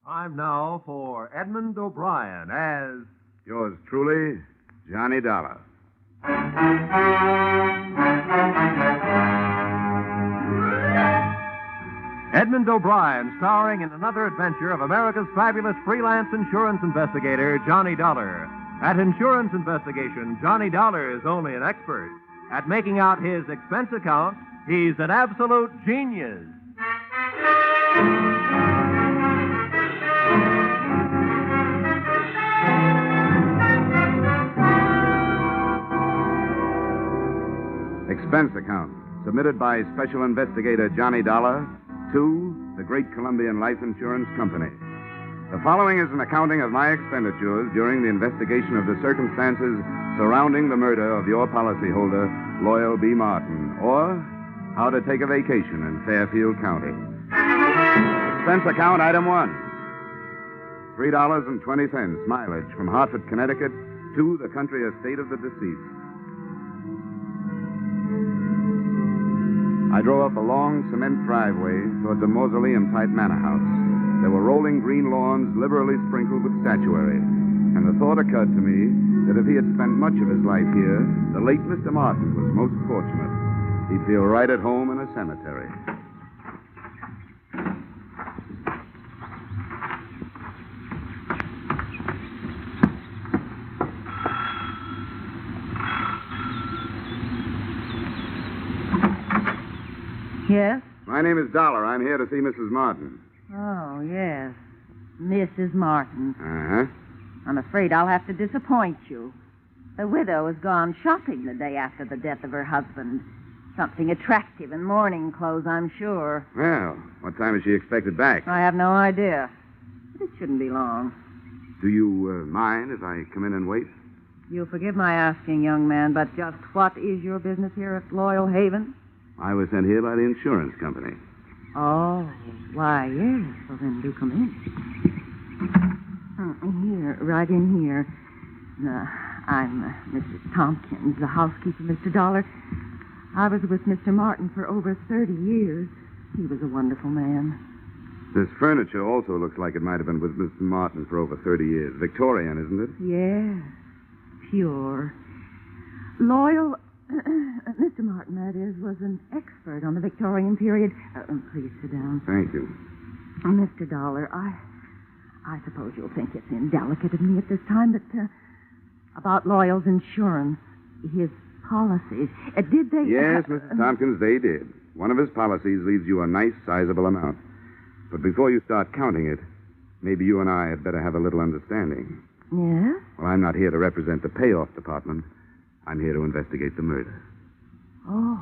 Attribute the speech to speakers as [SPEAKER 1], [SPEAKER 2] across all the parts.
[SPEAKER 1] Time now for Edmond O'Brien as...
[SPEAKER 2] Yours truly, Johnny Dollar.
[SPEAKER 1] Edmond O'Brien, starring in another adventure of America's fabulous freelance insurance investigator, Johnny Dollar. At insurance investigation, Johnny Dollar is only an expert. At making out his expense account, he's an absolute genius.
[SPEAKER 2] Expense account, submitted by Special Investigator Johnny Dollar to the Great Columbian Life Insurance Company. The following is an accounting of my expenditures during the investigation of the circumstances surrounding the murder of your policyholder, Loyal B. Martin, or how to take a vacation in Fairfield County. Expense account, item 1. $3.20 mileage from Hartford, Connecticut to the country estate of the deceased. I drove up a long cement driveway toward the mausoleum-type manor house. There were rolling green lawns liberally sprinkled with statuary, and the thought occurred to me that if he had spent much of his life here, the late Mr. Martin was most fortunate. He'd feel right at home in a cemetery.
[SPEAKER 3] Yes?
[SPEAKER 2] My name is Dollar. I'm here to see Mrs. Martin.
[SPEAKER 3] Oh, yes. Mrs. Martin.
[SPEAKER 2] Uh-huh.
[SPEAKER 3] I'm afraid I'll have to disappoint you. The widow has gone shopping the day after the death of her husband. Something attractive in mourning clothes, I'm sure.
[SPEAKER 2] Well, what time is she expected back?
[SPEAKER 3] I have no idea. But it shouldn't be long.
[SPEAKER 2] Do you mind if I come in and wait?
[SPEAKER 3] You'll forgive my asking, young man, but just what is your business here at Loyal Haven?
[SPEAKER 2] I was sent here by the insurance company.
[SPEAKER 3] Oh, why, yes. Well, then do come in. Here, right in here. I'm Mrs. Tompkins, the housekeeper, Mr. Dollar. I was with Mr. Martin for over 30 years. He was a wonderful man.
[SPEAKER 2] This furniture also looks like it might have been with Mr. Martin for over 30 years. Victorian, isn't it?
[SPEAKER 3] Yes, pure. Loyal... Mr. Martin, that is, was an expert on the Victorian period. Please sit down.
[SPEAKER 2] Thank you.
[SPEAKER 3] Mr. Dollar, I suppose you'll think it's indelicate of me at this time, but about Loyal's insurance, his policies, did they...
[SPEAKER 2] Yes, Mrs. Tompkins, they did. One of his policies leaves you a nice, sizable amount. But before you start counting it, maybe you and I had better have a little understanding.
[SPEAKER 3] Yes?
[SPEAKER 2] Well, I'm not here to represent the payoff department. I'm here to investigate the murder.
[SPEAKER 3] Oh,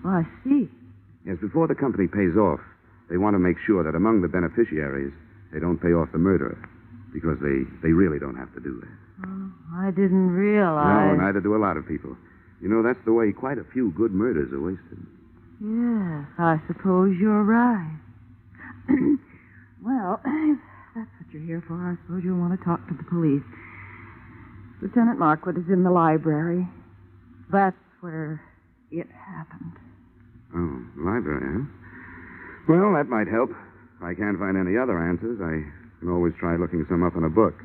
[SPEAKER 3] I see.
[SPEAKER 2] Yes, before the company pays off, they want to make sure that among the beneficiaries, they don't pay off the murderer, because they really don't have to do that.
[SPEAKER 3] Oh, I didn't realize...
[SPEAKER 2] No, neither do a lot of people. You know, that's the way quite a few good murders are wasted.
[SPEAKER 3] Yes, I suppose you're right. Well, if that's what you're here for, I suppose you'll want to talk to the police. Lieutenant Markwood is in the library. That's where it happened.
[SPEAKER 2] Oh, library, huh? Well, that might help. If I can't find any other answers, I can always try looking some up in a book.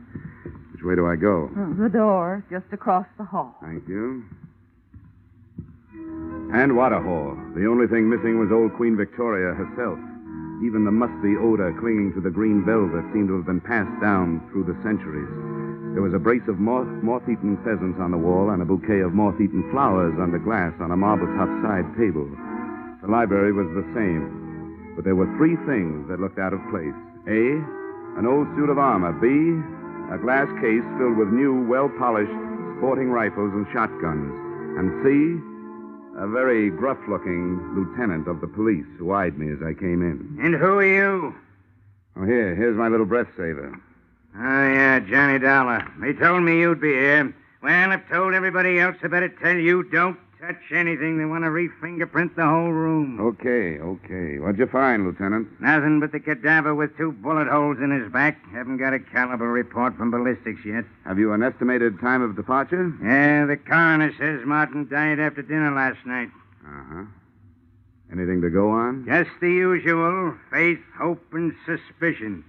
[SPEAKER 2] Which way do I go?
[SPEAKER 3] The door, just across the hall.
[SPEAKER 2] Thank you. And what a hall. The only thing missing was old Queen Victoria herself. Even the musty odor clinging to the green velvet seemed to have been passed down through the centuries. There was a brace of moth-eaten pheasants on the wall and a bouquet of moth-eaten flowers under glass on a marble-top side table. The library was the same, but there were three things that looked out of place. A, an old suit of armor. B, a glass case filled with new, well-polished sporting rifles and shotguns. And C, a very gruff-looking lieutenant of the police who eyed me as I came in.
[SPEAKER 4] And who are you?
[SPEAKER 2] Oh, here's my little breath saver.
[SPEAKER 4] Oh, yeah, Johnny Dollar. They told me you'd be here. Well, I've told everybody else I better tell you don't touch anything. They want to re-fingerprint the whole room.
[SPEAKER 2] Okay. What'd you find, Lieutenant?
[SPEAKER 4] Nothing but the cadaver with 2 bullet holes in his back. Haven't got a caliber report from ballistics yet.
[SPEAKER 2] Have you an estimated time of departure?
[SPEAKER 4] Yeah, the coroner says Martin died after dinner last night.
[SPEAKER 2] Uh-huh. Anything to go on?
[SPEAKER 4] Just the usual. Faith, hope, and suspicion.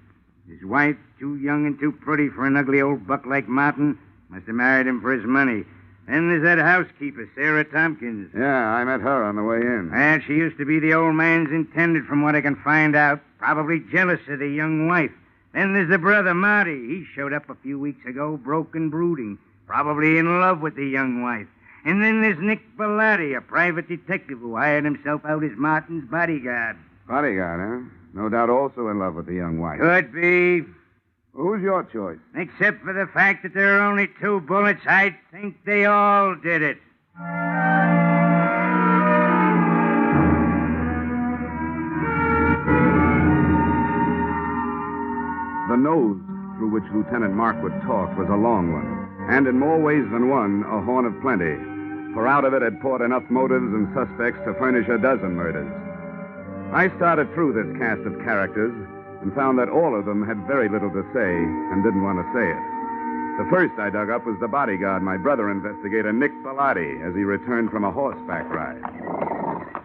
[SPEAKER 4] His wife, too young and too pretty for an ugly old buck like Martin, must have married him for his money. Then there's that housekeeper, Sarah Tompkins.
[SPEAKER 2] Yeah, I met her on the way in.
[SPEAKER 4] And she used to be the old man's intended, from what I can find out. Probably jealous of the young wife. Then there's the brother, Marty. He showed up a few weeks ago, broke and brooding. Probably in love with the young wife. And then there's Nick Bellotti, a private detective who hired himself out as Martin's bodyguard.
[SPEAKER 2] Bodyguard, huh? No doubt also in love with the young wife.
[SPEAKER 4] Could be.
[SPEAKER 2] Who's your choice?
[SPEAKER 4] Except for the fact that there are only 2 bullets, I think they all did it.
[SPEAKER 2] The nose through which Lieutenant Markwood talked was a long one, and in more ways than one, a horn of plenty, for out of it had poured enough motives and suspects to furnish a dozen murders. I started through this cast of characters and found that all of them had very little to say and didn't want to say it. The first I dug up was the bodyguard, my brother investigator, Nick Bellotti, as he returned from a horseback ride.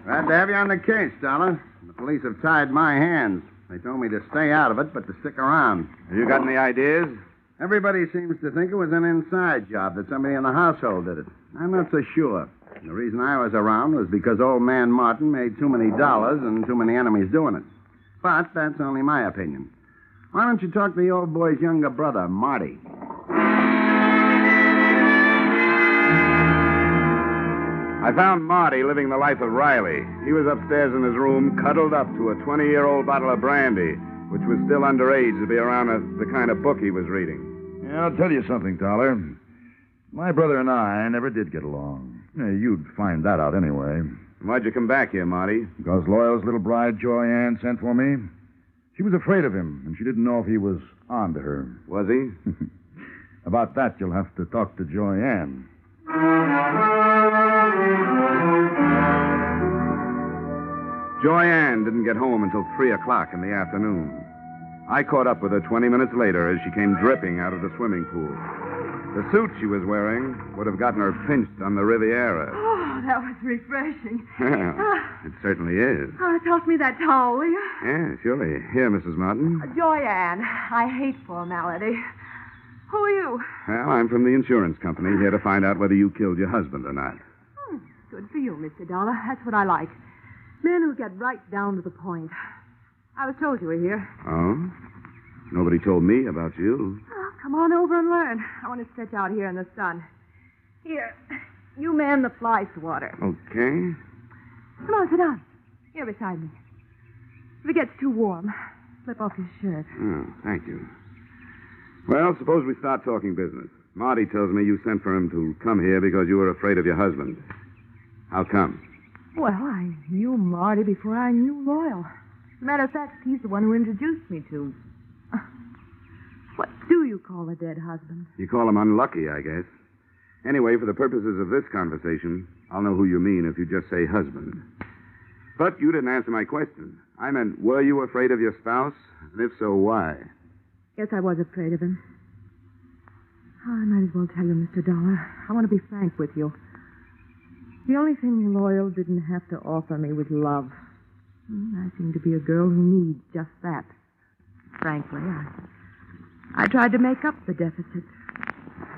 [SPEAKER 5] Glad to have you on the case, Dollar. The police have tied my hands. They told me to stay out of it, but to stick around.
[SPEAKER 2] Have you got any ideas?
[SPEAKER 5] Everybody seems to think it was an inside job, that somebody in the household did it. I'm not so sure. The reason I was around was because old man Martin made too many dollars and too many enemies doing it. But that's only my opinion. Why don't you talk to the old boy's younger brother, Marty?
[SPEAKER 2] I found Marty living the life of Riley. He was upstairs in his room, cuddled up to a 20-year-old bottle of brandy, which was still underage to be around the kind of book he was reading.
[SPEAKER 6] Yeah, I'll tell you something, Dollar. My brother and I never did get along. Yeah, you'd find that out anyway.
[SPEAKER 2] Why'd you come back here, Marty?
[SPEAKER 6] Because Loyal's little bride, Joy Ann, sent for me. She was afraid of him, and she didn't know if he was on to her.
[SPEAKER 2] Was he?
[SPEAKER 6] About that, you'll have to talk to Joy Ann.
[SPEAKER 2] Joy Ann didn't get home until 3 o'clock in the afternoon. I caught up with her 20 minutes later as she came dripping out of the swimming pool. The suit she was wearing would have gotten her pinched on the Riviera.
[SPEAKER 3] Oh, that was refreshing.
[SPEAKER 2] It certainly is.
[SPEAKER 3] Oh, toss me that towel, will you?
[SPEAKER 2] Yeah, surely. Here, Mrs. Martin.
[SPEAKER 3] Joyanne, I hate formality. Who are you?
[SPEAKER 2] Well, I'm from the insurance company, here to find out whether you killed your husband or not.
[SPEAKER 3] Good for you, Mr. Dollar. That's what I like. Men who get right down to the point. I was told you were here.
[SPEAKER 2] Oh? Nobody told me about you.
[SPEAKER 3] Oh, come on over and learn. I want to stretch out here in the sun. Here, you man the fly swatter.
[SPEAKER 2] Okay.
[SPEAKER 3] Come on, sit down. Here beside me. If it gets too warm, slip off your shirt.
[SPEAKER 2] Oh, thank you. Well, suppose we start talking business. Marty tells me you sent for him to come here because you were afraid of your husband. How come?
[SPEAKER 3] Well, I knew Marty before I knew Loyal. Matter of fact, he's the one who introduced me to... What do you call a dead husband?
[SPEAKER 2] You call him unlucky, I guess. Anyway, for the purposes of this conversation, I'll know who you mean if you just say husband. But you didn't answer my question. I meant, were you afraid of your spouse? And if so, why?
[SPEAKER 3] Yes, I was afraid of him. Oh, I might as well tell you, Mr. Dollar. I want to be frank with you. The only thing Loyal didn't have to offer me was love. I seem to be a girl who needs just that. Frankly, I tried to make up the deficit.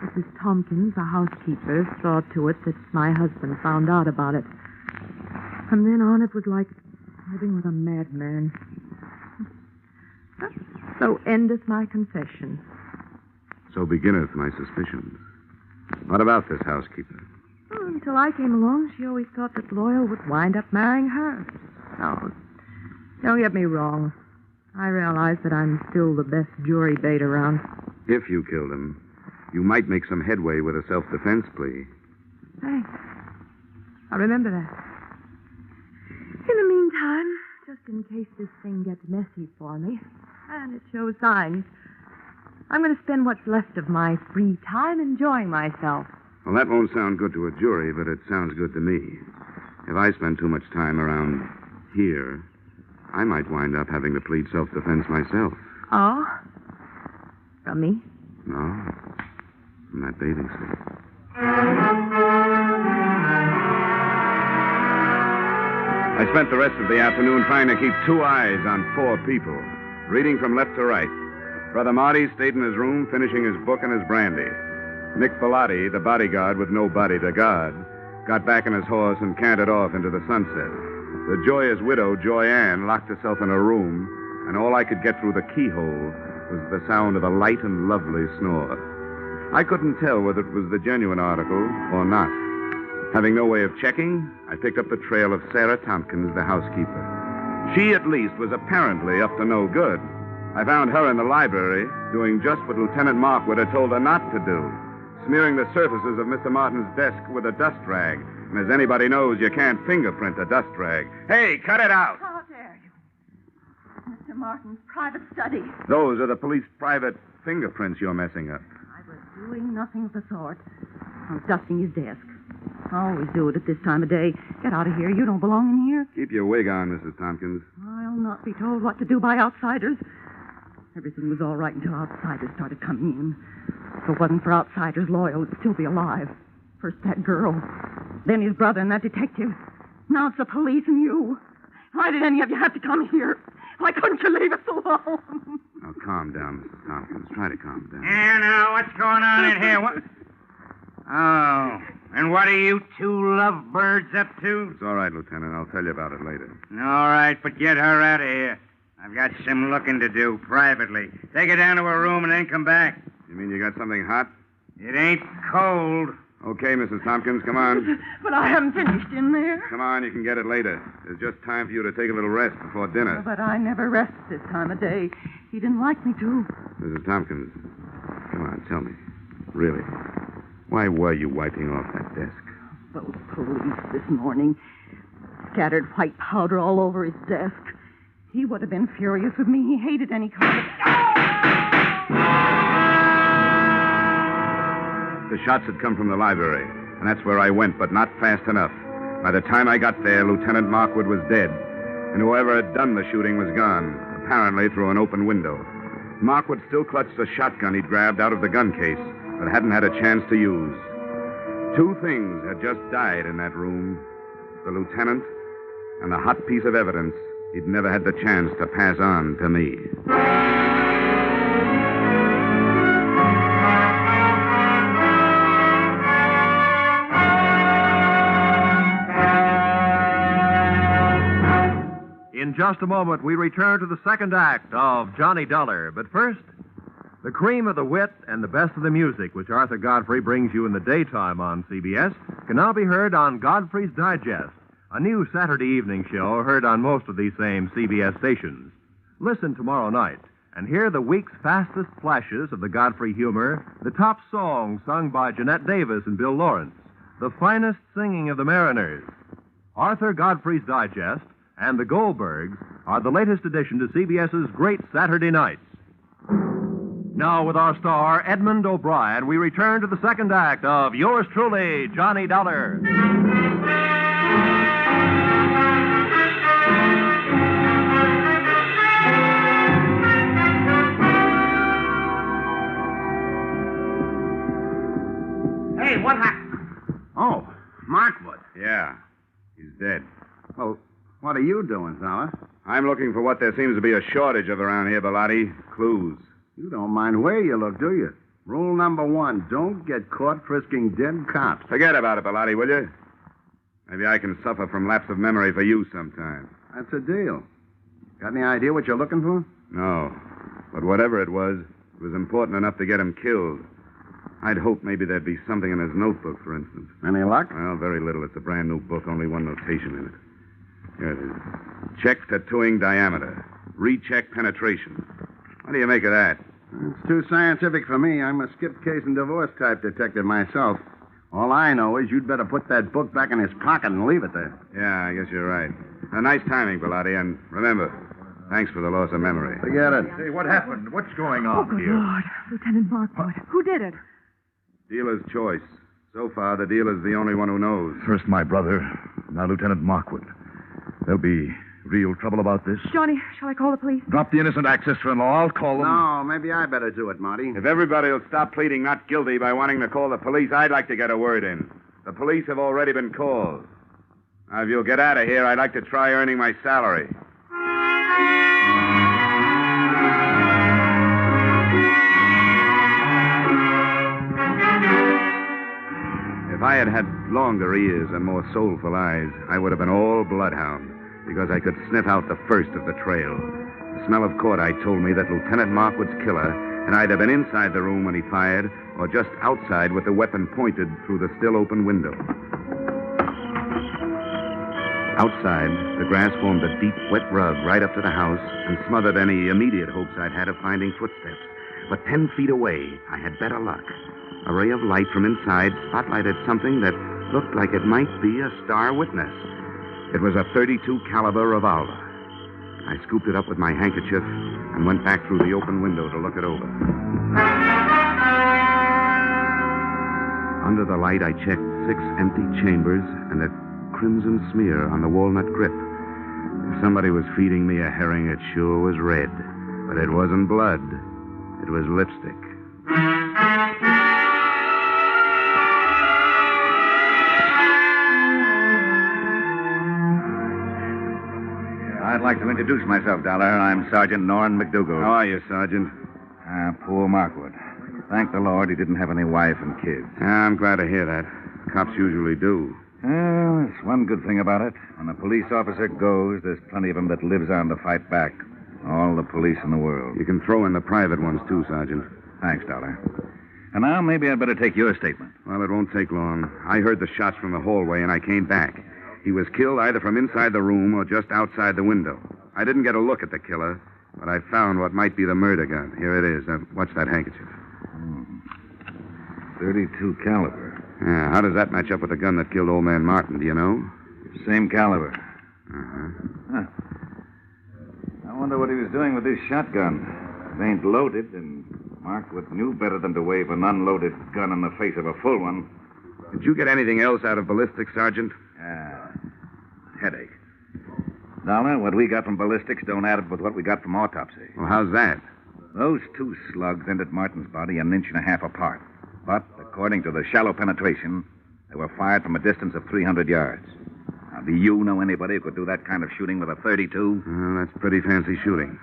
[SPEAKER 3] Mrs. Tompkins, the housekeeper, saw to it that my husband found out about it. From then on, it was like living with a madman. So endeth my confession.
[SPEAKER 2] So beginneth my suspicions. What about this housekeeper?
[SPEAKER 3] Until I came along, she always thought that Loyal would wind up marrying her. No, don't get me wrong. I realize that I'm still the best jury bait around.
[SPEAKER 2] If you killed him, you might make some headway with a self-defense plea.
[SPEAKER 3] Thanks. I'll remember that. In the meantime, just in case this thing gets messy for me, and it shows signs, I'm going to spend what's left of my free time enjoying myself.
[SPEAKER 2] Well, that won't sound good to a jury, but it sounds good to me. If I spend too much time around here, I might wind up having to plead self-defense myself.
[SPEAKER 3] Oh? From me?
[SPEAKER 2] No, from that bathing suit. I spent the rest of the afternoon trying to keep 2 eyes on 4 people, reading from left to right. Brother Marty stayed in his room finishing his book and his brandy. Nick Bellotti, the bodyguard with no body to guard, got back on his horse and cantered off into the sunset. The joyous widow, Joy Ann, locked herself in her room, and all I could get through the keyhole was the sound of a light and lovely snore. I couldn't tell whether it was the genuine article or not. Having no way of checking, I picked up the trail of Sarah Tompkins, the housekeeper. She, at least, was apparently up to no good. I found her in the library doing just what Lieutenant Markwood had told her not to do, smearing the surfaces of Mr. Martin's desk with a dust rag. And as anybody knows, you can't fingerprint a dust rag. Hey, cut it out!
[SPEAKER 3] How dare you? Mr. Martin's private study.
[SPEAKER 2] Those are the police private fingerprints you're messing up.
[SPEAKER 3] I was doing nothing of the sort. I was dusting his desk. I always do it at this time of day. Get out of here. You don't belong in here.
[SPEAKER 2] Keep your wig on, Mrs. Tompkins.
[SPEAKER 3] I'll not be told what to do by outsiders. Everything was all right until outsiders started coming in. If it wasn't for outsiders loyal, it'd still be alive. First that girl, then his brother and that detective. Now it's the police and you. Why did any of you have to come here? Why couldn't you leave us alone?
[SPEAKER 2] Now, calm down, Mrs. Tompkins. Try to calm down.
[SPEAKER 4] Yeah, now, what's going on in here? What? Oh, and what are you two lovebirds up to?
[SPEAKER 2] It's all right, Lieutenant. I'll tell you about it later.
[SPEAKER 4] All right, but get her out of here. I've got some looking to do privately. Take her down to her room and then come back.
[SPEAKER 2] You mean you got something hot?
[SPEAKER 4] It ain't cold.
[SPEAKER 2] Okay, Mrs. Tompkins, come on.
[SPEAKER 3] But I haven't finished in there.
[SPEAKER 2] Come on, you can get it later. There's just time for you to take a little rest before dinner.
[SPEAKER 3] But I never rest this time of day. He didn't like me to.
[SPEAKER 2] Mrs. Tompkins, come on, tell me. Really, why were you wiping off that desk?
[SPEAKER 3] Those police this morning scattered white powder all over his desk. He would have been furious with me. He hated any kind of...
[SPEAKER 2] The shots had come from the library, and that's where I went, but not fast enough. By the time I got there, Lieutenant Markwood was dead, and whoever had done the shooting was gone, apparently through an open window. Markwood still clutched the shotgun he'd grabbed out of the gun case, but hadn't had a chance to use. Two things had just died in that room, the lieutenant and the hot piece of evidence he'd never had the chance to pass on to me.
[SPEAKER 1] In just a moment, we return to the second act of Johnny Dollar. But first, the cream of the wit and the best of the music, which Arthur Godfrey brings you in the daytime on CBS, can now be heard on Godfrey's Digest, a new Saturday evening show heard on most of these same CBS stations. Listen tomorrow night and hear the week's fastest flashes of the Godfrey humor, the top songs sung by Jeanette Davis and Bill Lawrence, the finest singing of the Mariners. Arthur Godfrey's Digest and the Goldbergs are the latest addition to CBS's Great Saturday Nights. Now, with our star, Edmond O'Brien, we return to the second act of yours truly, Johnny Dollar.
[SPEAKER 4] Hey, what happened?
[SPEAKER 5] Oh, Markwood.
[SPEAKER 2] Yeah, he's dead.
[SPEAKER 5] Well, what are you doing, fella?
[SPEAKER 2] I'm looking for what there seems to be a shortage of around here, Bellotti. Clues.
[SPEAKER 5] You don't mind where you look, do you? Rule number 1, don't get caught frisking dead cops.
[SPEAKER 2] Forget about it, Bellotti, will you? Maybe I can suffer from lapse of memory for you sometime.
[SPEAKER 5] That's a deal. Got any idea what you're looking for?
[SPEAKER 2] No. But whatever it was important enough to get him killed. I'd hope maybe there'd be something in his notebook, for instance.
[SPEAKER 5] Any luck?
[SPEAKER 2] Well, very little. It's a brand new book, only one notation in it. Here it is. Check tattooing diameter. Recheck penetration. What do you make of that?
[SPEAKER 5] It's too scientific for me. I'm a skip case and divorce type detective myself. All I know is you'd better put that book back in his pocket and leave it there.
[SPEAKER 2] Yeah, I guess you're right. Nice timing, Bellotti, and remember, thanks for the loss of memory.
[SPEAKER 5] Forget it.
[SPEAKER 6] Hey, what happened? What's going
[SPEAKER 3] Oh,
[SPEAKER 6] on
[SPEAKER 3] good
[SPEAKER 6] here?
[SPEAKER 3] Lord. Lieutenant Markwood. Who did it?
[SPEAKER 2] Dealer's choice. So far, the dealer's the only one who knows.
[SPEAKER 6] First my brother, now Lieutenant Markwood. There'll be real trouble about this.
[SPEAKER 3] Johnny, shall I call the police?
[SPEAKER 6] Drop the innocent act, sister-in-law. I'll call them.
[SPEAKER 5] No, maybe I better do it, Marty.
[SPEAKER 2] If everybody will stop pleading not guilty by wanting to call the police, I'd like to get a word in. The police have already been called. Now, if you'll get out of here, I'd like to try earning my salary. I had had longer ears and more soulful eyes, I would have been all bloodhound, because I could sniff out the first of the trail. The smell of cordite told me that Lieutenant Markwood's killer had either been inside the room when he fired or just outside with the weapon pointed through the still open window. Outside, the grass formed a deep, wet rug right up to the house and smothered any immediate hopes I'd had of finding footsteps. But 10 feet away, I had better luck. A ray of light from inside spotlighted something that looked like it might be a star witness. It was a .32 caliber revolver. I scooped it up with my handkerchief and went back through the open window to look it over. Under the light, I checked 6 empty chambers and a crimson smear on the walnut grip. If somebody was feeding me a herring, it sure was red. But it wasn't blood. It was lipstick.
[SPEAKER 6] I'd like to introduce myself, Dollar. I'm Sergeant Norrin McDougal.
[SPEAKER 2] How are you, Sergeant?
[SPEAKER 6] Poor Markwood. Thank the Lord he didn't have any wife and kids.
[SPEAKER 2] I'm glad to hear that. Cops usually do.
[SPEAKER 6] Well, there's one good thing about it. When a police officer goes, there's plenty of them that lives on to fight back. All the police in the world.
[SPEAKER 2] You can throw in the private ones, too, Sergeant.
[SPEAKER 6] Thanks, Dollar. And now maybe I'd better take your statement.
[SPEAKER 2] Well, it won't take long. I heard the shots from the hallway, and I came back. He was killed either from inside the room or just outside the window. I didn't get a look at the killer, but I found what might be the murder gun. Here it is. Watch that handkerchief.
[SPEAKER 6] 32 caliber.
[SPEAKER 2] Yeah, how does that match up with the gun that killed old man Martin, do you know?
[SPEAKER 6] Same caliber.
[SPEAKER 2] Uh-huh.
[SPEAKER 6] I wonder what he was doing with this shotgun. It ain't loaded, and Markwood knew better than to wave an unloaded gun in the face of a full one.
[SPEAKER 2] Did you get anything else out of ballistics, Sergeant?
[SPEAKER 6] Headache. Dollar, what we got from ballistics don't add up with what we got from autopsy.
[SPEAKER 2] Well, how's that?
[SPEAKER 6] Those 2 slugs entered Martin's body an inch and a half apart. But, according to the shallow penetration, they were fired from a distance of 300 yards. Now, do you know anybody who could do that kind of shooting with a .32?
[SPEAKER 2] Well, that's pretty fancy shooting.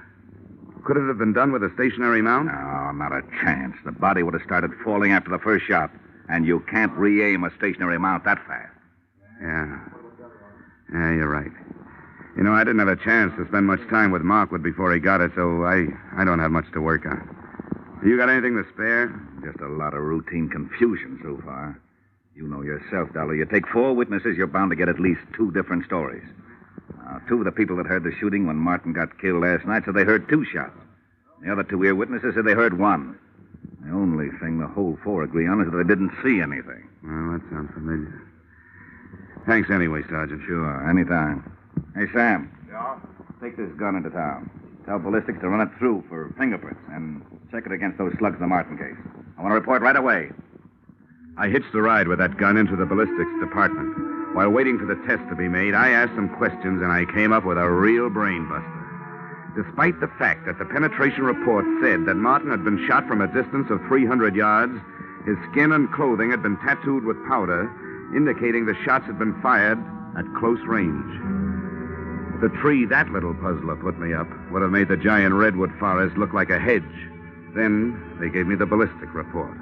[SPEAKER 2] Could it have been done with a stationary mount?
[SPEAKER 6] No, not a chance. The body would have started falling after the first shot, and you can't re-aim a stationary mount that fast.
[SPEAKER 2] Yeah, you're right. You know, I didn't have a chance to spend much time with Markwood before he got it, so I don't have much to work on. You got anything to spare?
[SPEAKER 6] Just a lot of routine confusion so far. You know yourself, Dollar. You take 4 witnesses, you're bound to get at least 2 different stories. Now, 2 of the people that heard the shooting when Martin got killed last night said they heard 2 shots. The other 2 ear-witnesses said they heard 1. The only thing the whole 4 agree on is that they didn't see anything.
[SPEAKER 2] Well, that sounds familiar. Thanks anyway, Sergeant.
[SPEAKER 6] Sure, anytime. Hey, Sam.
[SPEAKER 5] Yeah?
[SPEAKER 6] Take this gun into town. Tell ballistics to run it through for fingerprints and check it against those slugs in the Martin case. I want to report right away.
[SPEAKER 2] I hitched a ride with that gun into the ballistics department. While waiting for the test to be made, I asked some questions, and I came up with a real brain buster. Despite the fact that the penetration report said that Martin had been shot from a distance of 300 yards, his skin and clothing had been tattooed with powder, indicating the shots had been fired at close range. The tree that little puzzler put me up would have made the giant redwood forest look like a hedge. Then they gave me the ballistic report.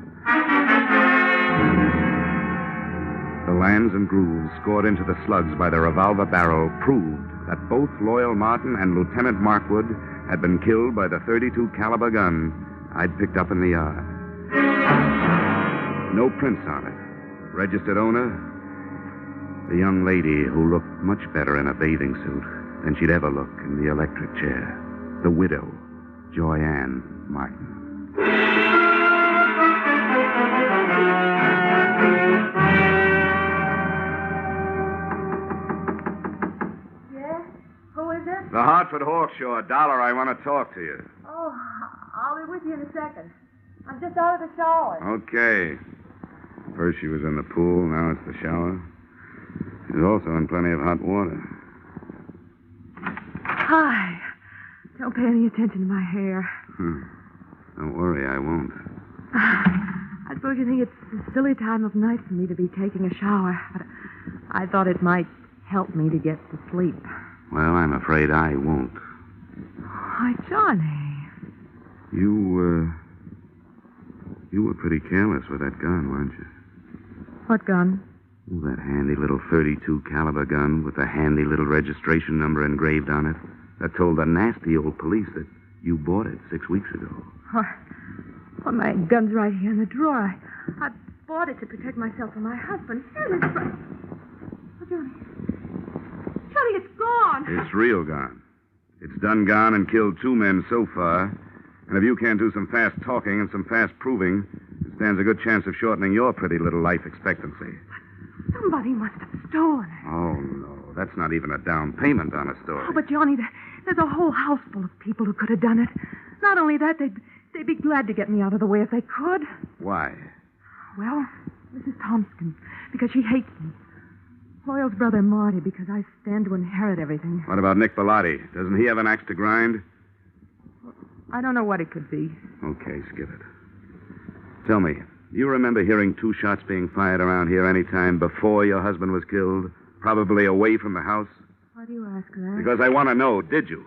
[SPEAKER 2] The lands and grooves scored into the slugs by the revolver barrel proved that both Loyal Martin and Lieutenant Markwood had been killed by the .32 caliber gun I'd picked up in the yard. No prints on it. Registered owner, the young lady who looked much better in a bathing suit than she'd ever look in the electric chair. The widow, Joy Ann Martin.
[SPEAKER 3] Yes? Who is it?
[SPEAKER 2] The Hartford Horse Show. Dollar, I want to talk to you.
[SPEAKER 3] Oh, I'll be with you in a second. I'm just out of the shower.
[SPEAKER 2] Okay. First she was in the pool, now it's the shower. She's also in plenty of hot water.
[SPEAKER 3] Hi. Don't pay any attention to my hair.
[SPEAKER 2] Don't worry, I won't.
[SPEAKER 3] I suppose you think it's a silly time of night for me to be taking a shower, but I thought it might help me to get to sleep.
[SPEAKER 2] Well, I'm afraid I won't.
[SPEAKER 3] Why, Johnny.
[SPEAKER 2] You were pretty careless with that gun, weren't you?
[SPEAKER 3] What gun?
[SPEAKER 2] Oh, that handy little .32 caliber gun with a handy little registration number engraved on it that told the nasty old police that you bought it 6 weeks ago.
[SPEAKER 3] Well, my gun's right here in the drawer. I bought it to protect myself from my husband. Here it is. Oh, Johnny. Johnny, it's gone.
[SPEAKER 2] It's real gone. It's done gone and killed 2 men so far. And if you can't do some fast talking and some fast proving, it stands a good chance of shortening your pretty little life expectancy.
[SPEAKER 3] Somebody must have stolen it.
[SPEAKER 2] Oh, no. That's not even a down payment on a story.
[SPEAKER 3] Oh, but Johnny, there's a whole house full of people who could have done it. Not only that, they'd be glad to get me out of the way if they could.
[SPEAKER 2] Why?
[SPEAKER 3] Well, Mrs. Thompson, because she hates me. Loyal's brother, Marty, because I stand to inherit everything.
[SPEAKER 2] What about Nick Bellotti? Doesn't he have an axe to grind?
[SPEAKER 3] I don't know what it could be.
[SPEAKER 2] Okay, skip it. Tell me, do you remember hearing 2 shots being fired around here any time before your husband was killed? Probably away from the house?
[SPEAKER 3] Why do you ask that?
[SPEAKER 2] Because I want to know, did you?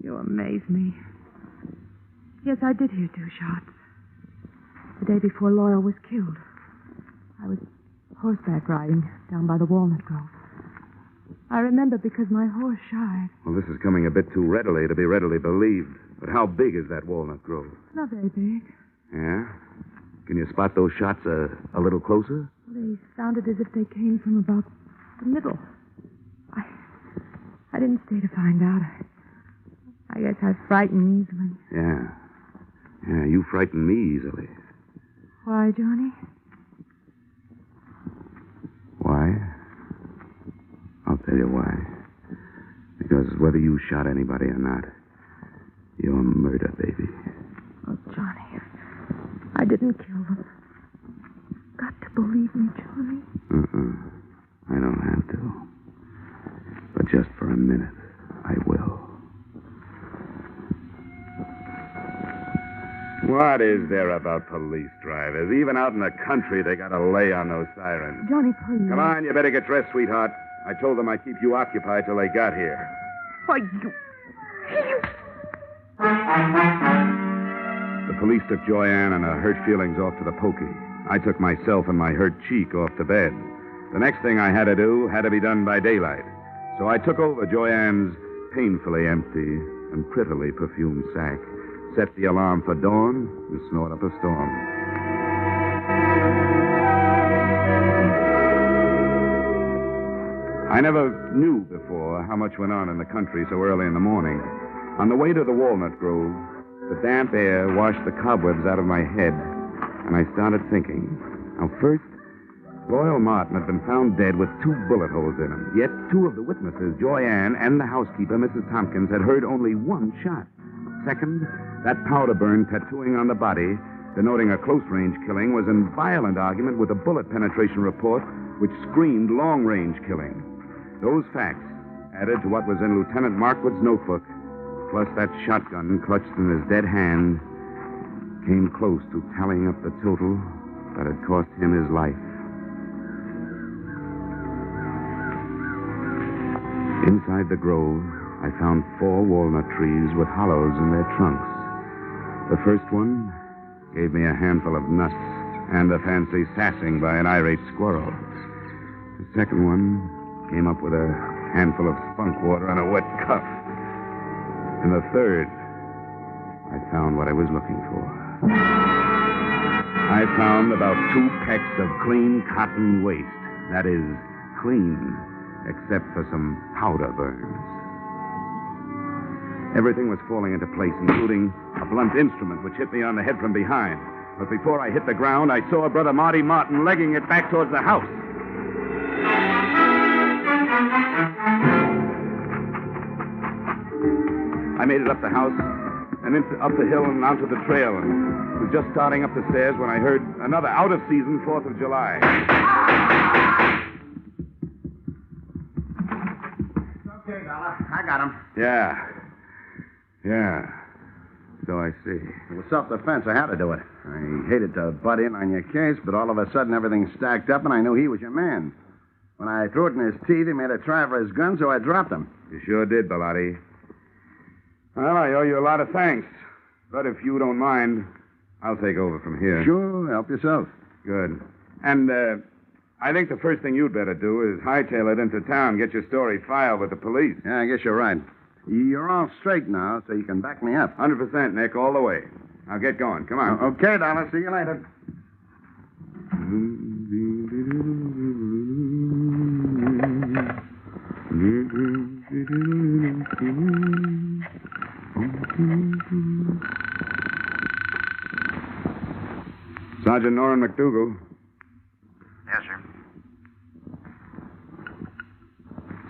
[SPEAKER 3] You amaze me. Yes, I did hear 2 shots. The day before Loyal was killed. I was horseback riding down by the walnut grove. I remember because my horse shied.
[SPEAKER 2] Well, this is coming a bit too readily to be readily believed. But how big is that walnut grove?
[SPEAKER 3] Not very big.
[SPEAKER 2] Yeah? Can you spot those shots a little closer?
[SPEAKER 3] They sounded as if they came from about the middle. I didn't stay to find out. I guess I frighten easily.
[SPEAKER 2] Yeah. Yeah, you frighten me easily.
[SPEAKER 3] Why, Johnny?
[SPEAKER 2] Why? I'll tell you why. Because whether you shot anybody or not, you're murder, baby.
[SPEAKER 3] Oh, Johnny, I didn't kill them. Got to believe me, Johnny.
[SPEAKER 2] I don't have to. But just for a minute, I will. What is there about police drivers? Even out in the country, they got to lay on those sirens.
[SPEAKER 3] Johnny, please.
[SPEAKER 2] Come on, you better get dressed, sweetheart. I told them I'd keep you occupied till they got here.
[SPEAKER 3] Why, you...
[SPEAKER 2] The police took Joyanne and her hurt feelings off to the pokey. I took myself and my hurt cheek off to bed. The next thing I had to do had to be done by daylight. So I took over Joyanne's painfully empty and prettily perfumed sack, set the alarm for dawn, and snort up a storm. I never knew before how much went on in the country so early in the morning. On the way to the walnut grove, the damp air washed the cobwebs out of my head, and I started thinking. Now, first, Loyal Martin had been found dead with 2 bullet holes in him. Yet 2 of the witnesses, Joyanne and the housekeeper, Mrs. Tompkins, had heard only 1 shot. Second, that powder burn tattooing on the body, denoting a close-range killing, was in violent argument with a bullet penetration report which screamed long-range killing. Those facts, added to what was in Lieutenant Markwood's notebook, plus that shotgun clutched in his dead hand, came close to tallying up the total that had cost him his life. Inside the grove, I found 4 walnut trees with hollows in their trunks. The first one gave me a handful of nuts and a fancy sassing by an irate squirrel. The second one came up with a handful of spunk water and a wet cuff. And the third, I found what I was looking for. I found about 2 pecks of clean cotton waste. That is, clean, except for some powder burns. Everything was falling into place, including a blunt instrument which hit me on the head from behind. But before I hit the ground, I saw Brother Marty Martin legging it back towards the house. I made it up the house and up the hill and onto the trail, and was just starting up the stairs when I heard another out-of-season 4th of July.
[SPEAKER 5] Okay, Dollar. I got him.
[SPEAKER 2] Yeah. So I see.
[SPEAKER 5] It was self-defense. I had to do it. I hated to butt in on your case, but all of a sudden everything stacked up, and I knew he was your man. When I threw it in his teeth, he made a try for his gun, so I dropped him.
[SPEAKER 2] You sure did, Bellotti. Well, I owe you a lot of thanks. But if you don't mind, I'll take over from here.
[SPEAKER 5] Sure, help yourself.
[SPEAKER 2] Good. And, I think the first thing you'd better do is hightail it into town, get your story filed with the police.
[SPEAKER 5] Yeah, I guess you're right. You're all straight now, so you can back me up.
[SPEAKER 2] 100%, Nick, all the way. Now get going. Come on.
[SPEAKER 5] Okay, Dollar. See you later.
[SPEAKER 2] Sergeant Norrin McDougal.
[SPEAKER 6] Yes, sir.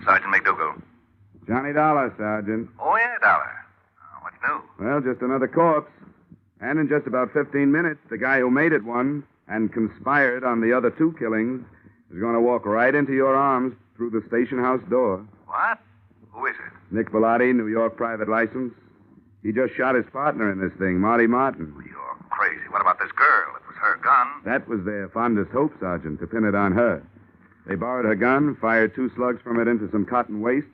[SPEAKER 6] Sergeant McDougal.
[SPEAKER 2] Johnny Dollar, Sergeant.
[SPEAKER 6] Oh, yeah, Dollar. What's new?
[SPEAKER 2] Well, just another corpse. And in just about 15 minutes, the guy who made it one and conspired on the other two killings is going to walk right into your arms through the station house door.
[SPEAKER 6] What? Who is it?
[SPEAKER 2] Nick Bellotti, New York private license. He just shot his partner in this thing, Marty Martin.
[SPEAKER 6] You're crazy. What about this girl? It was her gun.
[SPEAKER 2] That was their fondest hope, Sergeant, to pin it on her. They borrowed her gun, fired 2 slugs from it into some cotton waste,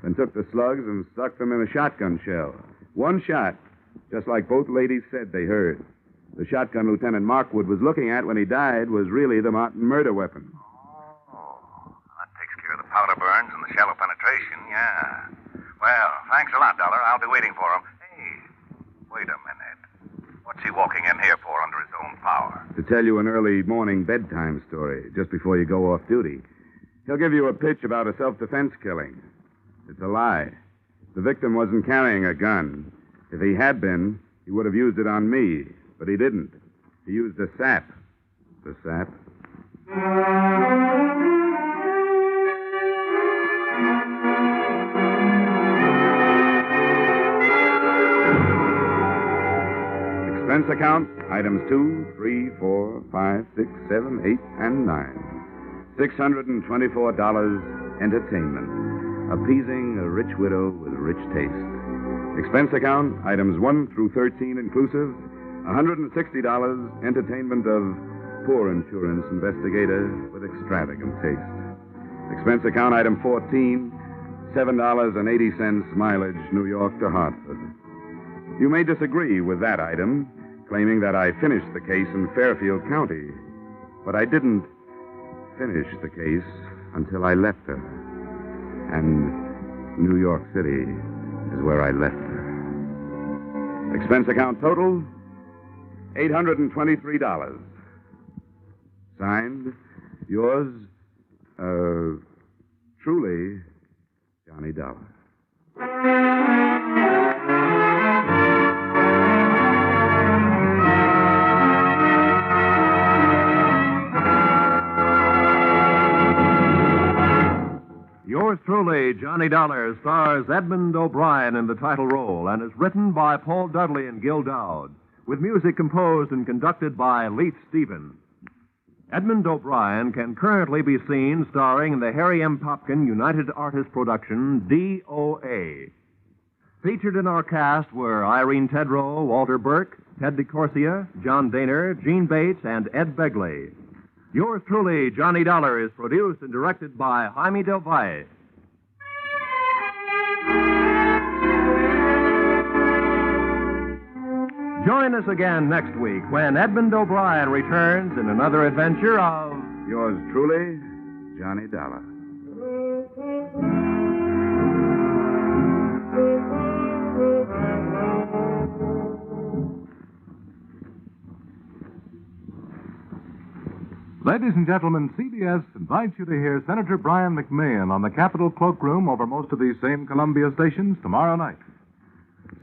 [SPEAKER 2] then took the slugs and stuck them in a shotgun shell. 1 shot, just like both ladies said they heard. The shotgun Lieutenant Markwood was looking at when he died was really the Martin murder weapon.
[SPEAKER 6] Oh, that takes care of the powder burns and the shallow penetration, yeah. Well, thanks a lot, Dollar. I'll be waiting for him. Hey, wait a minute. What's he walking in here for under his own power?
[SPEAKER 2] To tell you an early morning bedtime story, just before you go off duty. He'll give you a pitch about a self-defense killing. It's a lie. The victim wasn't carrying a gun. If he had been, he would have used it on me. But he didn't. He used a sap. The sap. Expense account, items 2, 3, 4, 5, 6, 7, 8, and 9. $624 entertainment. Appeasing a rich widow with rich taste. Expense account, items 1 through 13 inclusive, $160 entertainment of poor insurance investigator with extravagant taste. Expense account, item 14, $7.80 mileage New York to Hartford. You may disagree with that item, claiming that I finished the case in Fairfield County, but I didn't finish the case until I left her. And New York City is where I left her. Expense account total, $823. Signed, yours, truly, Johnny Dollar.
[SPEAKER 1] Yours truly, Johnny Dollar, stars Edmond O'Brien in the title role and is written by Paul Dudley and Gil Dowd, with music composed and conducted by Leith Stevens. Edmond O'Brien can currently be seen starring in the Harry M. Popkin United Artists production, DOA. Featured in our cast were Irene Tedrow, Walter Burke, Ted DeCorsia, John Daner, Gene Bates, and Ed Begley. Yours truly, Johnny Dollar, is produced and directed by Jaime Del Valle. Join us again next week when Edmond O'Brien returns in another adventure of...
[SPEAKER 2] Yours truly, Johnny Dollar.
[SPEAKER 7] Ladies and gentlemen, CBS invites you to hear Senator Brian McMahon on the Capitol Cloakroom over most of these same Columbia stations tomorrow night.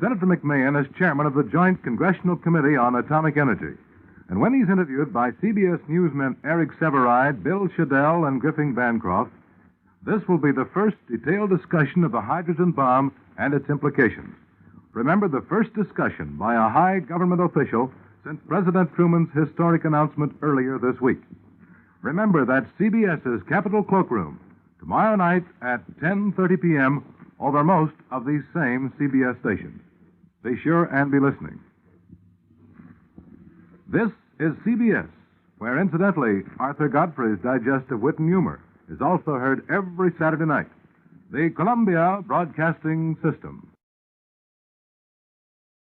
[SPEAKER 7] Senator McMahon is chairman of the Joint Congressional Committee on Atomic Energy. And when he's interviewed by CBS newsmen Eric Severide, Bill Shadell, and Griffin Bancroft, this will be the first detailed discussion of the hydrogen bomb and its implications. Remember, the first discussion by a high government official since President Truman's historic announcement earlier this week. Remember, that's CBS's Capitol Cloakroom, tomorrow night at 10:30 p.m. over most of these same CBS stations. Be sure and be listening. This is CBS, where, incidentally, Arthur Godfrey's Digestive Wit and Humor is also heard every Saturday night. The Columbia Broadcasting System.